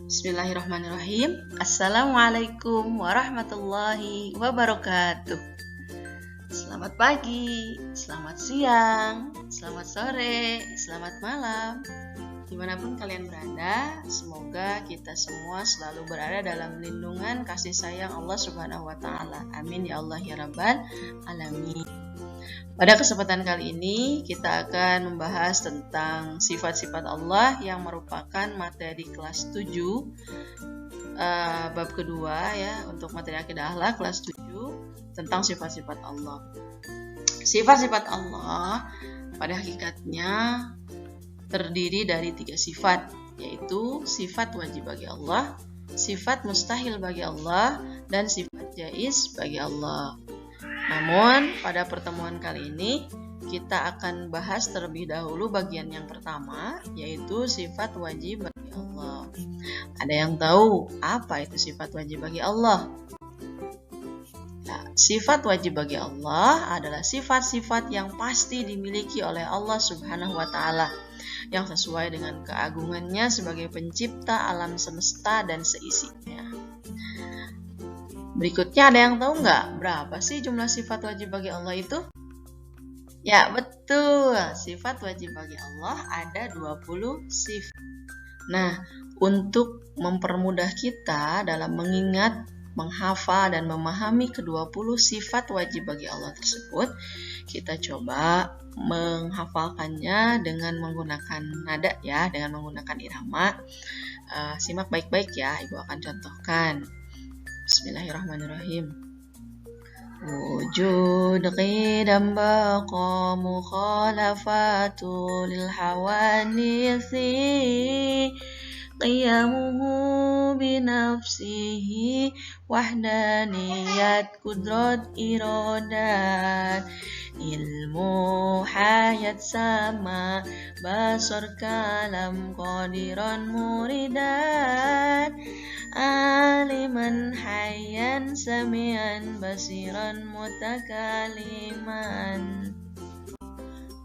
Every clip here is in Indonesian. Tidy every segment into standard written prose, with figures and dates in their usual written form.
Bismillahirrahmanirrahim. Assalamualaikum warahmatullahi wabarakatuh. Selamat pagi, selamat siang, selamat sore, selamat malam. Dimanapun kalian berada, semoga kita semua selalu berada dalam lindungan kasih sayang Allah Subhanahu wa Ta'ala. Amin ya Allah ya Rabbal Alamin. Pada kesempatan kali ini kita akan membahas tentang sifat-sifat Allah yang merupakan materi kelas 7 bab kedua ya, untuk materi akidah akhlak kelas 7 tentang sifat-sifat Allah. Sifat-sifat Allah pada hakikatnya terdiri dari 3 sifat, yaitu sifat wajib bagi Allah, sifat mustahil bagi Allah, dan sifat jaiz bagi Allah. Namun pada pertemuan kali ini kita akan bahas terlebih dahulu bagian yang pertama, yaitu sifat wajib bagi Allah. Ada yang tahu apa itu sifat wajib bagi Allah? Nah, sifat wajib bagi Allah adalah sifat-sifat yang pasti dimiliki oleh Allah Subhanahu wa Ta'ala, yang sesuai dengan keagungannya sebagai pencipta alam semesta dan seisinya. Berikutnya, ada yang tahu nggak berapa sih jumlah sifat wajib bagi Allah itu? Ya, betul. Sifat wajib bagi Allah ada 20 sifat. Nah, untuk mempermudah kita dalam mengingat, menghafal, dan memahami ke-20 sifat wajib bagi Allah tersebut, kita coba menghafalkannya dengan menggunakan nada ya, dengan menggunakan irama. Simak baik-baik ya, Ibu akan contohkan. Bismillahirrahmanirrahim. Wujud qidam baqa mukhalafatu lil hawanisi qiyamuhu binafsihi wahdaniyat kudrat iradat ilmu hayat sama basar kalam qadiran muridan aliman hayyan samian basiran mutakaliman.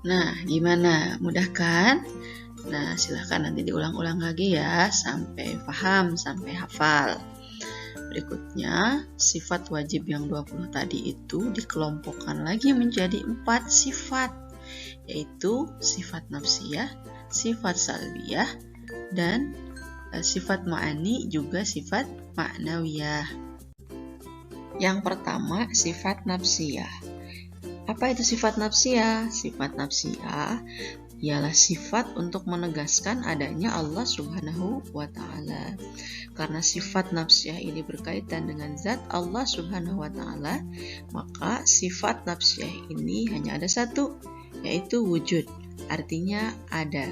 Nah, gimana? Mudah kan? Nah, silahkan nanti diulang-ulang lagi ya, sampai paham, sampai hafal. Berikutnya, sifat wajib yang 20 tadi itu dikelompokkan lagi menjadi 4 sifat, yaitu sifat nafsiyah, sifat salbiyah, dan sifat ma'ani juga sifat ma'nawiyah. Yang pertama, sifat nafsiyah. Apa itu sifat nafsiyah? Sifat nafsiyah ialah sifat untuk menegaskan adanya Allah Subhanahu wa Ta'ala. Karena sifat nafsiyah ini berkaitan dengan zat Allah Subhanahu wa Ta'ala, maka sifat nafsiyah ini hanya ada satu, yaitu wujud, artinya ada.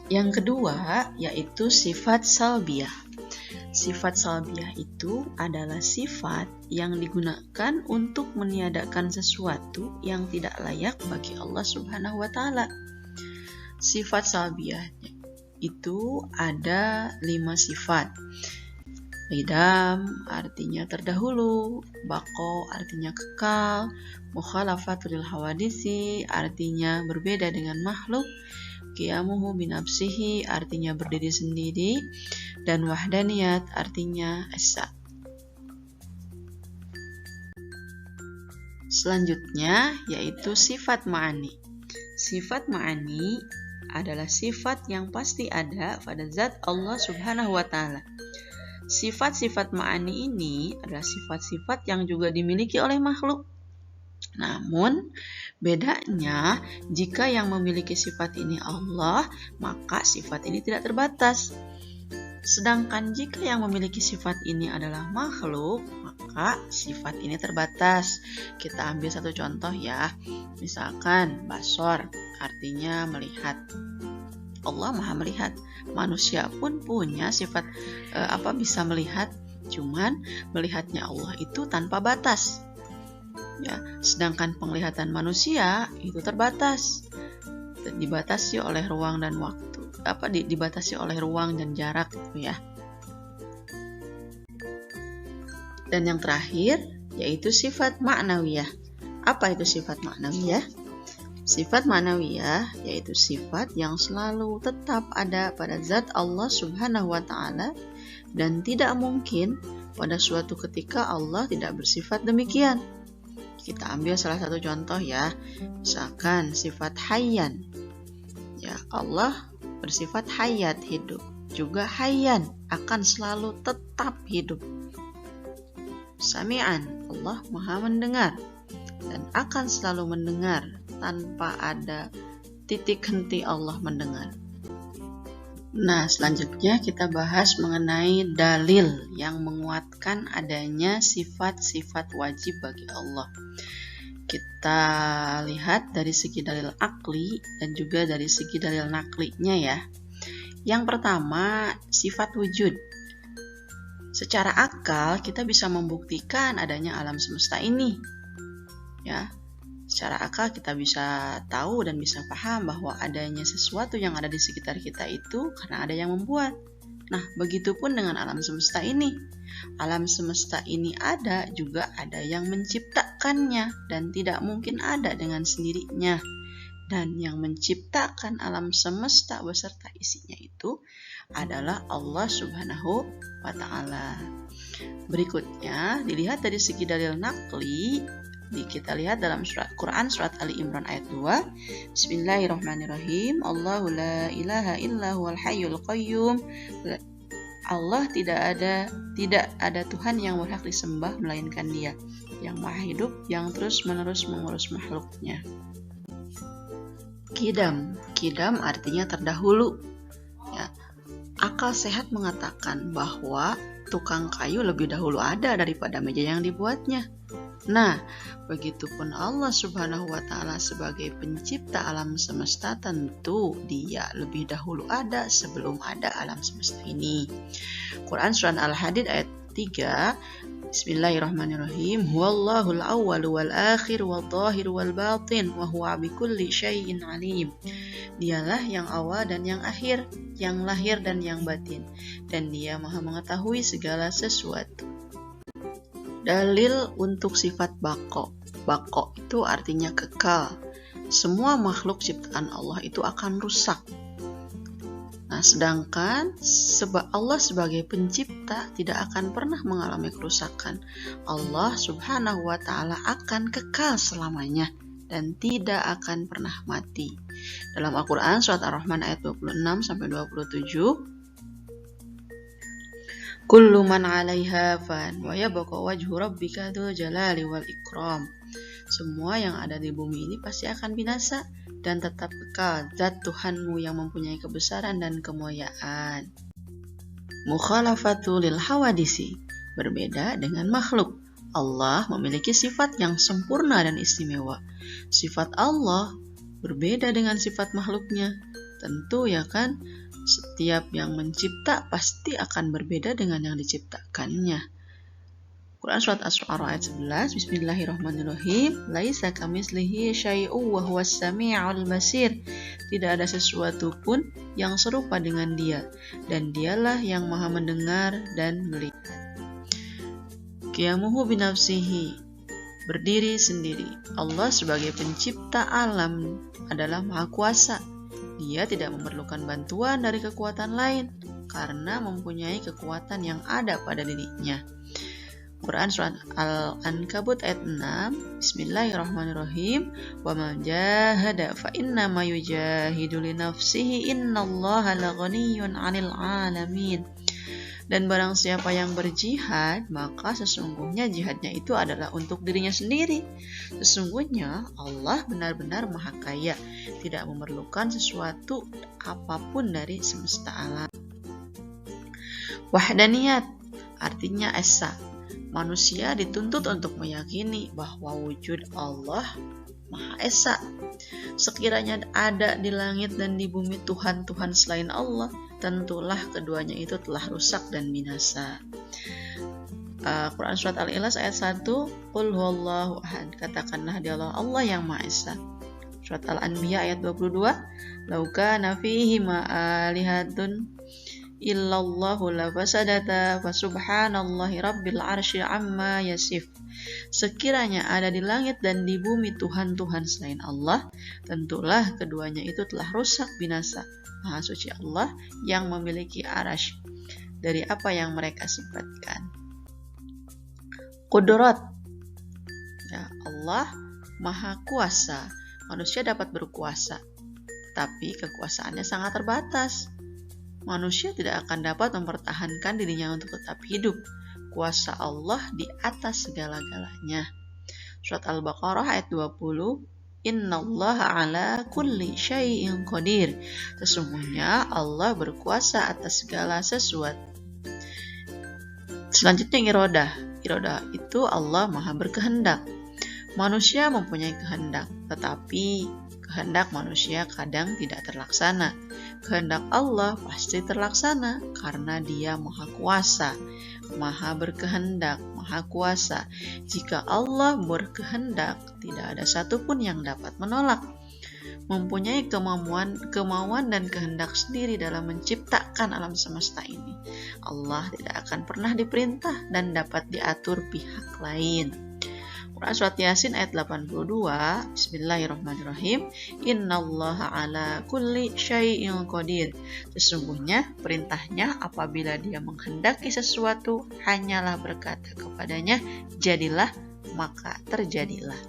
Yang kedua yaitu sifat salbiyah. Sifat salbiyah itu adalah sifat yang digunakan untuk meniadakan sesuatu yang tidak layak bagi Allah Subhanahu wa Ta'ala. Sifat salbiyah itu ada 5 sifat. Qidam artinya terdahulu, baqo artinya kekal, mukhalafatul hawadisi artinya berbeda dengan makhluk, qiyamuhu binafsihi artinya berdiri sendiri, dan wahdaniyat artinya esa. Selanjutnya yaitu sifat ma'ani. Sifat ma'ani adalah sifat yang pasti ada pada zat Allah Subhanahu wa Ta'ala. Sifat-sifat ma'ani ini adalah sifat-sifat yang juga dimiliki oleh makhluk. Namun, bedanya jika yang memiliki sifat ini Allah, maka sifat ini tidak terbatas. Sedangkan jika yang memiliki sifat ini adalah makhluk, maka sifat ini terbatas. Kita ambil satu contoh ya. Misalkan basor, artinya melihat. Allah Maha melihat. Manusia pun punya sifat bisa melihat, cuman melihatnya Allah itu tanpa batas. Ya, sedangkan penglihatan manusia itu terbatas, dibatasi oleh ruang dan waktu. Dibatasi oleh ruang dan jarak gitu ya. Dan yang terakhir yaitu sifat ma'nawiyah. Apa itu sifat ma'nawiyah? Sifat ma'nawiyah yaitu sifat yang selalu tetap ada pada zat Allah Subhanahu wa Ta'ala dan tidak mungkin pada suatu ketika Allah tidak bersifat demikian. Kita ambil salah satu contoh ya, misalkan sifat hayyan. Ya, Allah bersifat hayat, hidup. Juga hayyan, akan selalu tetap hidup. Sami'an, Allah maha mendengar dan akan selalu mendengar tanpa ada titik henti Allah mendengar. Nah, selanjutnya kita bahas mengenai dalil yang menguatkan adanya sifat-sifat wajib bagi Allah. Kita lihat dari segi dalil akli dan juga dari segi dalil naklinya ya. Yang pertama, sifat wujud. Secara akal kita bisa membuktikan adanya alam semesta ini. Ya. Secara akal kita bisa tahu dan bisa paham bahwa adanya sesuatu yang ada di sekitar kita itu karena ada yang membuat. Nah, begitupun dengan alam semesta ini. Alam semesta ini ada, juga ada yang menciptakannya dan tidak mungkin ada dengan sendirinya. Dan yang menciptakan alam semesta beserta isinya itu adalah Allah Subhanahu wa Ta'ala. Berikutnya, dilihat dari segi dalil nakli. Kita lihat dalam Quran surat Ali Imran ayat 2. Bismillahirrahmanirrahim. Allahu la ilaha illa huwal hayyul qayyum. Allah tidak ada Tuhan yang berhak disembah melainkan Dia, yang maha hidup, yang terus-menerus mengurus makhluknya. Kidam artinya terdahulu. Ya. Akal sehat mengatakan bahwa tukang kayu lebih dahulu ada daripada meja yang dibuatnya. Nah, begitupun Allah Subhanahu wa Ta'ala sebagai pencipta alam semesta, tentu Dia lebih dahulu ada sebelum ada alam semesta ini. Quran Surah Al-Hadid ayat 3. Bismillahirrahmanirrahim. Huwallahul awwal wal akhir wal zahir wal batin wa huwa bikulli syai'in alim. Dialah yang awal dan yang akhir, yang lahir dan yang batin, dan Dia maha mengetahui segala sesuatu. Dalil untuk sifat baqo. Baqo itu artinya kekal. Semua makhluk ciptaan Allah itu akan rusak. Nah, sedangkan Allah sebagai pencipta tidak akan pernah mengalami kerusakan. Allah Subhanahu wa Ta'ala akan kekal selamanya dan tidak akan pernah mati. Dalam Al-Quran surat Ar-Rahman ayat 26 sampai 27. Kullu man 'alaiha fan wa yabqa wajhu rabbika dzul jalali wal ikram. Semua yang ada di bumi ini pasti akan binasa dan tetap kekal zat Tuhanmu yang mempunyai kebesaran dan kemuliaan. Mukhalafatu lil hawadisi, berbeda dengan makhluk. Allah memiliki sifat yang sempurna dan istimewa. Sifat Allah berbeda dengan sifat makhluknya. Tentu ya kan, setiap yang mencipta pasti akan berbeda dengan yang diciptakannya. Quran surat Asy-Syu'ara ayat 11. Bismillahirrahmanirrahim. Laisa kamitslihi syai'un wa huwas sami'ul basir. Tidak ada sesuatu pun yang serupa dengan Dia, dan Dialah yang maha mendengar dan melihat. Qiyamuhu binafsihi, berdiri sendiri. Allah sebagai pencipta alam adalah maha kuasa. Dia tidak memerlukan bantuan dari kekuatan lain karena mempunyai kekuatan yang ada pada dirinya. Quran surat Al-Ankabut ayat 6. Bismillahirrahmanirrahim. Wa man jahada fa inna ma yujahidu li nafsihi innallaha laghaniyyun 'anil 'alamin. Dan barang siapa yang berjihad, maka sesungguhnya jihadnya itu adalah untuk dirinya sendiri. Sesungguhnya Allah benar-benar maha kaya, tidak memerlukan sesuatu apapun dari semesta alam. Wahdaniyat artinya esa. Manusia dituntut untuk meyakini bahwa wujud Allah Maha Esa. Sekiranya ada di langit dan di bumi Tuhan-Tuhan selain Allah, tentulah keduanya itu telah rusak dan binasa. Quran surat Al-Ikhlas ayat 1. Qul huwallahu ahad. Katakanlah dialah Allah yang Maha Esa. Surat Al-Anbiya ayat 22. Lau kana fihi ma alihatun illallahu la fasadata wa subhanallahi rabbil arsy amma yasif. Sekiranya ada di langit dan di bumi Tuhan-Tuhan selain Allah, tentulah keduanya itu telah rusak binasa. Maha suci Allah yang memiliki arasy dari apa yang mereka sifatkan. Qudrat, ya, Allah Maha Kuasa. Manusia dapat berkuasa, tapi kekuasaannya sangat terbatas. Manusia tidak akan dapat mempertahankan dirinya untuk tetap hidup. Kuasa Allah di atas segala-galanya. Surat Al-Baqarah ayat 20. Innallaha ala kulli syai'in qadir. Sesungguhnya Allah berkuasa atas segala sesuatu. Selanjutnya irodah. Irodah itu Allah Maha berkehendak. Manusia mempunyai kehendak, tetapi kehendak manusia kadang tidak terlaksana. Kehendak Allah pasti terlaksana karena Dia Maha Kuasa, Maha berkehendak, Maha Kuasa. Jika Allah berkehendak, tidak ada satupun yang dapat menolak. Mempunyai kemauan dan kehendak sendiri dalam menciptakan alam semesta ini. Allah tidak akan pernah diperintah dan dapat diatur pihak lain. Quran Surat Yasin ayat 82. Bismillahirrahmanirrahim. Innallaha ala kulli syai'in qadir. Sesungguhnya perintahnya apabila Dia menghendaki sesuatu hanyalah berkata kepadanya, jadilah, maka terjadilah.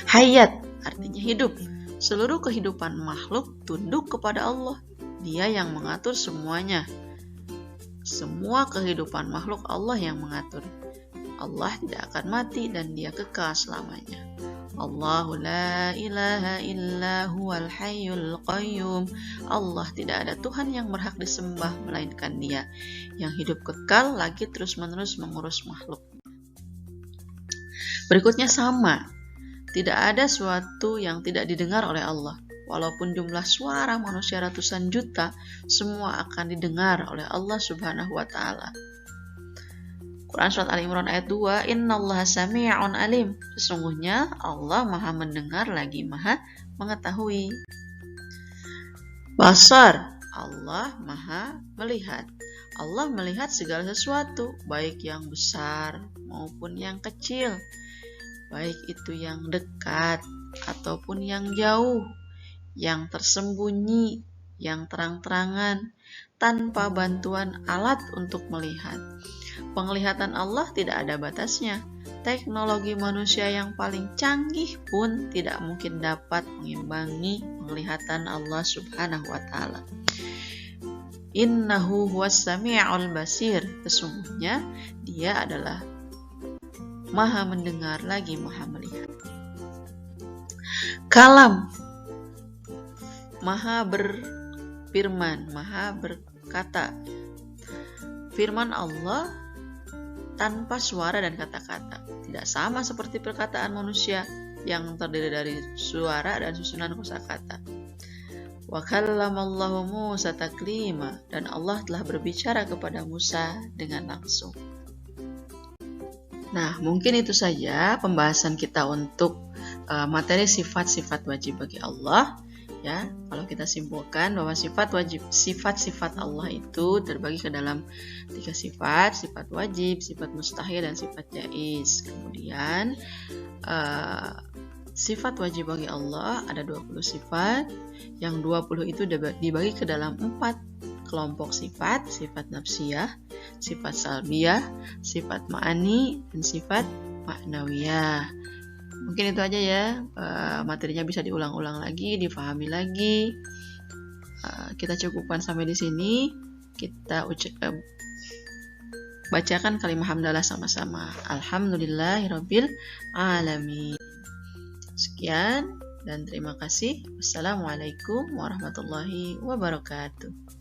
Hayat artinya hidup. Seluruh kehidupan makhluk tunduk kepada Allah. Dia yang mengatur semuanya. Semua kehidupan makhluk Allah yang mengatur. Allah tidak akan mati dan Dia kekal selamanya. Allahu la ilaha illa huwal hayyul qayyum. Allah tidak ada Tuhan yang berhak disembah melainkan Dia yang hidup kekal lagi terus-menerus mengurus makhluk. Berikutnya sama. Tidak ada suatu yang tidak didengar oleh Allah. Walaupun jumlah suara manusia ratusan juta, semua akan didengar oleh Allah Subhanahu wa Ta'ala. Quran Surat Ali Imran ayat 2. Innallaha sami'un alim. Sesungguhnya Allah Maha mendengar lagi Maha mengetahui. Basar, Allah Maha melihat. Allah melihat segala sesuatu, baik yang besar maupun yang kecil, baik itu yang dekat ataupun yang jauh, yang tersembunyi, yang terang-terangan, tanpa bantuan alat untuk melihat. Penglihatan Allah tidak ada batasnya. Teknologi manusia yang paling canggih pun tidak mungkin dapat mengimbangi penglihatan Allah Subhanahu wa Ta'ala. Innahu huwas sami'ul basir. Sesungguhnya Dia adalah Maha mendengar lagi Maha melihat. Kalam, Maha berfirman, Maha berkata. Firman Allah tanpa suara dan kata-kata. Tidak sama seperti perkataan manusia yang terdiri dari suara dan susunan kosakata. Wa kallamallahu Musa taklima. Dan Allah telah berbicara kepada Musa dengan langsung. Nah, mungkin itu saja pembahasan kita untuk materi sifat-sifat wajib bagi Allah. Ya, kalau kita simpulkan bahwa sifat-sifat Allah itu terbagi ke dalam 3 sifat: sifat wajib, sifat mustahil, dan sifat jaiz. Kemudian sifat wajib bagi Allah ada 20 sifat, yang 20 itu dibagi ke dalam 4 kelompok sifat: sifat nafsiyah, sifat salbiyah, sifat ma'ani, dan sifat ma'nawiyah. Mungkin itu aja ya, materinya bisa diulang-ulang lagi, difahami lagi. Kita cukupkan sampai di sini. Kita bacakan kalimat hamdalah sama-sama. Alhamdulillahirabbil alamin. Sekian dan terima kasih. Wassalamualaikum warahmatullahi wabarakatuh.